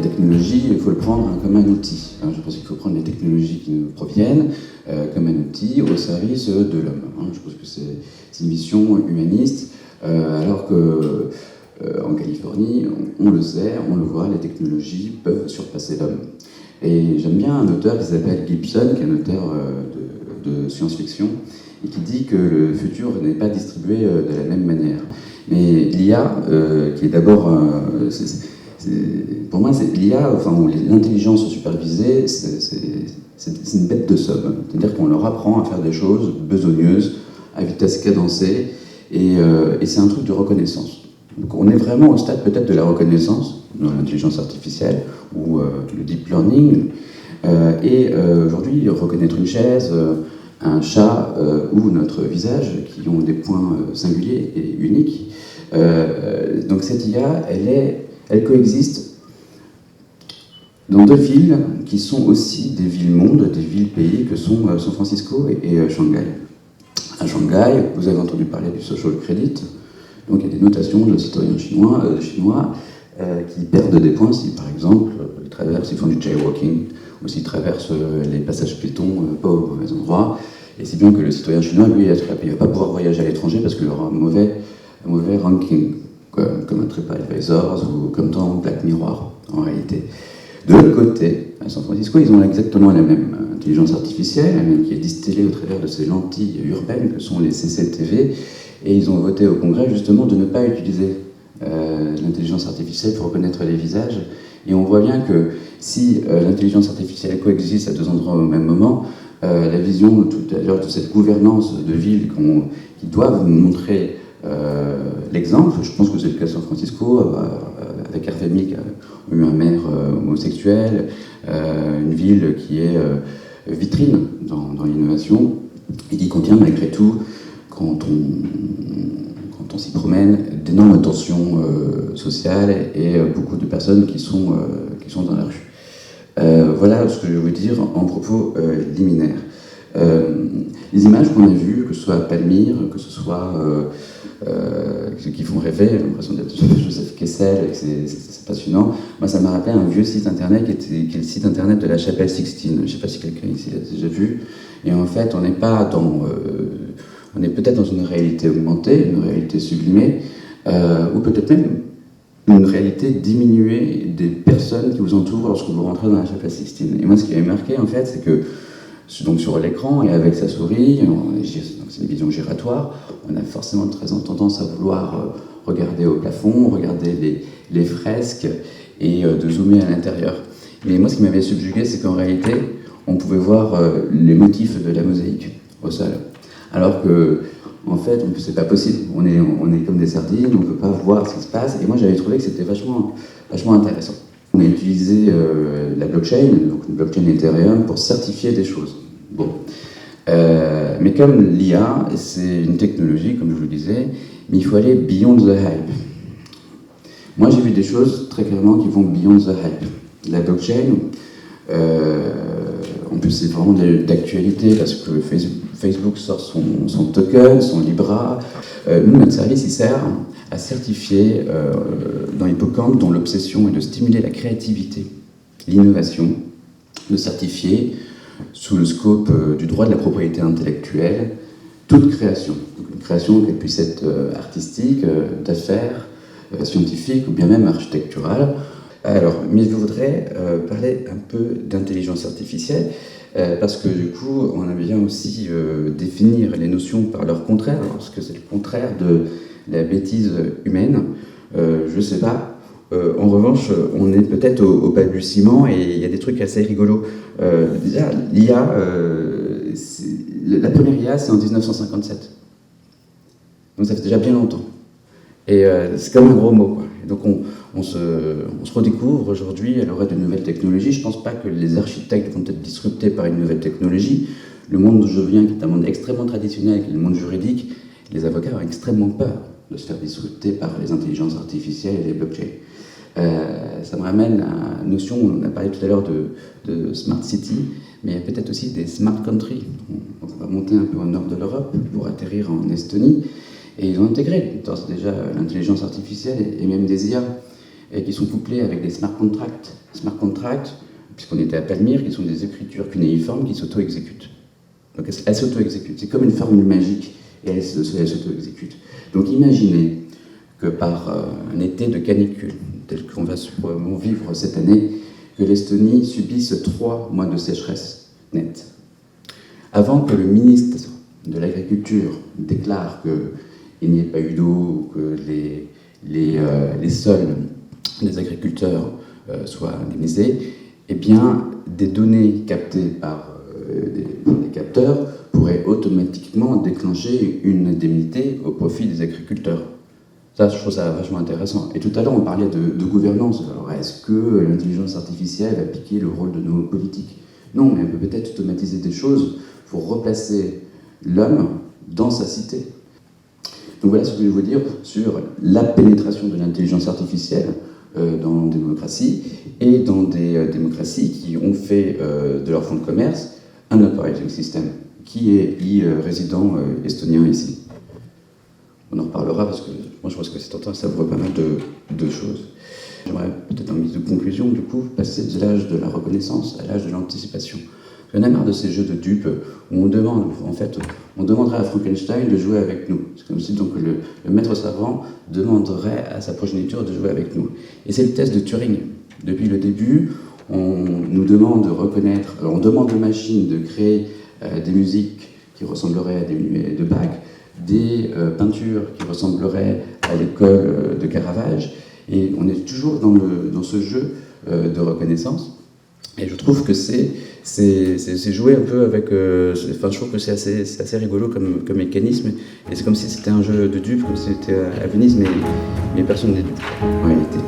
la technologie, il faut le prendre comme un outil. Je pense qu'il faut prendre les technologies qui nous proviennent comme un outil au service de l'homme. Je pense que c'est une mission humaniste, alors que en Californie, on le sait, on le voit, les technologies peuvent surpasser l'homme. Et j'aime bien un auteur qui s'appelle Gibson, qui est un auteur de science-fiction, et qui dit que le futur n'est pas distribué de la même manière. Mais l'IA, qui est d'abord... pour moi, c'est l'IA, enfin, l'intelligence supervisée, c'est une bête de somme. C'est-à-dire qu'on leur apprend à faire des choses besogneuses, à vitesse cadencée, et c'est un truc de reconnaissance. Donc on est vraiment au stade peut-être de la reconnaissance, de l'intelligence artificielle, ou le deep learning. Aujourd'hui, reconnaître une chaise, un chat ou notre visage, qui ont des points singuliers et uniques. Donc cette IA, elle coexiste dans deux villes qui sont aussi des villes-mondes, des villes-pays, que sont San Francisco et Shanghai. À Shanghai, vous avez entendu parler du social credit. Donc il y a des notations de citoyens chinois qui perdent des points si, par exemple, ils font du jaywalking, ou s'ils traversent les passages piétons pas au mauvais endroit. Et si bien que le citoyen chinois, lui, il ne va pas pouvoir voyager à l'étranger parce qu'il aura un mauvais ranking, comme un TripAdvisor ou comme dans Black Mirror, en réalité. De l'autre côté, à San Francisco, ils ont exactement la même intelligence artificielle, qui est distillée au travers de ces lentilles urbaines que sont les CCTV, et ils ont voté au Congrès justement de ne pas utiliser l'intelligence artificielle pour reconnaître les visages. Et on voit bien que si l'intelligence artificielle coexiste à deux endroits au même moment, la vision tout à l'heure de cette gouvernance de ville qui doivent montrer l'exemple, je pense que c'est le cas de San Francisco, avec Harvey Milk, on a eu un maire homosexuel, une ville qui est vitrine dans l'innovation, et qui contient malgré tout, quand on s'y promène, d'énormes tensions sociales et beaucoup de personnes qui sont dans la rue. Voilà ce que je veux dire en propos liminaire. Les images qu'on a vues, que ce soit à Palmyre, que ce soit qui font rêver, l'impression d'être Joseph Kessel, c'est passionnant. Moi, ça m'a rappelé un vieux site internet qui est le site internet de la Chapelle Sixtine. Je ne sais pas si quelqu'un ici l'a déjà vu. Et en fait, on n'est pas dans... on est peut-être dans une réalité augmentée, une réalité sublimée, ou peut-être même une réalité diminuée des personnes qui vous entourent lorsque vous rentrez dans la Chapelle Sixtine. Et moi, ce qui m'a marqué, en fait, c'est que donc sur l'écran et avec sa souris, c'est une vision giratoire, on a forcément très tendance à vouloir regarder au plafond, regarder les fresques et de zoomer à l'intérieur. Mais moi, ce qui m'avait subjugué, c'est qu'en réalité, on pouvait voir les motifs de la mosaïque au sol. Alors que, en fait, c'est pas possible. On est comme des sardines, on ne peut pas voir ce qui se passe. Et moi, j'avais trouvé que c'était vachement intéressant. On a utilisé la blockchain, donc une blockchain Ethereum, pour certifier des choses. Bon. Mais comme l'IA, c'est une technologie, comme je vous le disais, mais il faut aller beyond the hype. Moi, j'ai vu des choses très clairement qui vont beyond the hype. La blockchain, en plus, c'est vraiment d'actualité parce que Facebook sort son token, son Libra. Nous, notre service, il sert à certifier dans l'hippocampe, dont l'obsession est de stimuler la créativité, l'innovation, de certifier sous le scope du droit de la propriété intellectuelle toute création. Donc une création qu'elle puisse être artistique, d'affaires, scientifique ou bien même architecturale. Alors, mais je voudrais parler un peu d'intelligence artificielle parce que du coup, on aime bien aussi définir les notions par leur contraire, parce que c'est le contraire de la bêtise humaine. Je ne sais pas. En revanche, on est peut-être au balbutiement et il y a des trucs assez rigolos. Déjà, l'IA, la première IA, c'est en 1957. Donc ça fait déjà bien longtemps. Et c'est comme un gros mot, quoi. Et donc on se redécouvre aujourd'hui à l'aura de nouvelles technologies. Je ne pense pas que les architectes vont être disruptés par une nouvelle technologie. Le monde d'où je viens, qui est un monde extrêmement traditionnel, qui est le monde juridique, les avocats ont extrêmement peur de se faire disrupter par les intelligences artificielles et les blockchains. Ça me ramène à la notion, on a parlé tout à l'heure de Smart City, mais il y a peut-être aussi des Smart Country. On va monter un peu au nord de l'Europe pour atterrir en Estonie, et ils ont intégré déjà l'intelligence artificielle et même des IA. et qui sont couplées avec des smart contracts. Smart contracts, puisqu'on était à Palmyre, qui sont des écritures cunéiformes qui s'auto-exécutent. Donc elles s'auto-exécutent. C'est comme une formule magique et elles s'auto-exécutent. Donc imaginez que par un été de canicule, tel qu'on va sûrement vivre cette année, que l'Estonie subisse 3 mois de sécheresse nette. Avant que le ministre de l'Agriculture déclare qu'il n'y ait pas eu d'eau, que les sols des agriculteurs soient indemnisés, eh bien, des données captées par des capteurs pourraient automatiquement déclencher une indemnité au profit des agriculteurs. Ça, je trouve ça vachement intéressant. Et tout à l'heure, on parlait de gouvernance. Alors, est-ce que l'intelligence artificielle a piqué le rôle de nos politiques? Non, mais elle peut peut-être automatiser des choses pour replacer l'homme dans sa cité. Donc voilà ce que je veux vous dire sur la pénétration de l'intelligence artificielle dans les démocraties et dans des démocraties qui ont fait de leur fonds de commerce un operating system. Qui est résident estonien ici? On en reparlera parce que moi je pense que c'est tentant, ça ouvre pas mal de choses. J'aimerais peut-être en guise de conclusion, du coup, passer de l'âge de la reconnaissance à l'âge de l'anticipation. J'en ai marre de ces jeux de dupes où on demande, en fait, on demanderait à Frankenstein de jouer avec nous. C'est comme si donc le maître savant demanderait à sa progéniture de jouer avec nous. Et c'est le test de Turing. Depuis le début, on nous demande de reconnaître, on demande aux machines de créer des musiques qui ressembleraient à des nuées de Bach, des peintures qui ressembleraient à l'école de Caravage, et on est toujours dans ce jeu de reconnaissance. Et je trouve que c'est jouer un peu avec... je trouve que c'est assez rigolo comme mécanisme, et c'est comme si c'était un jeu de dupes, comme si c'était à Venise, mais personne n'est dupe en réalité.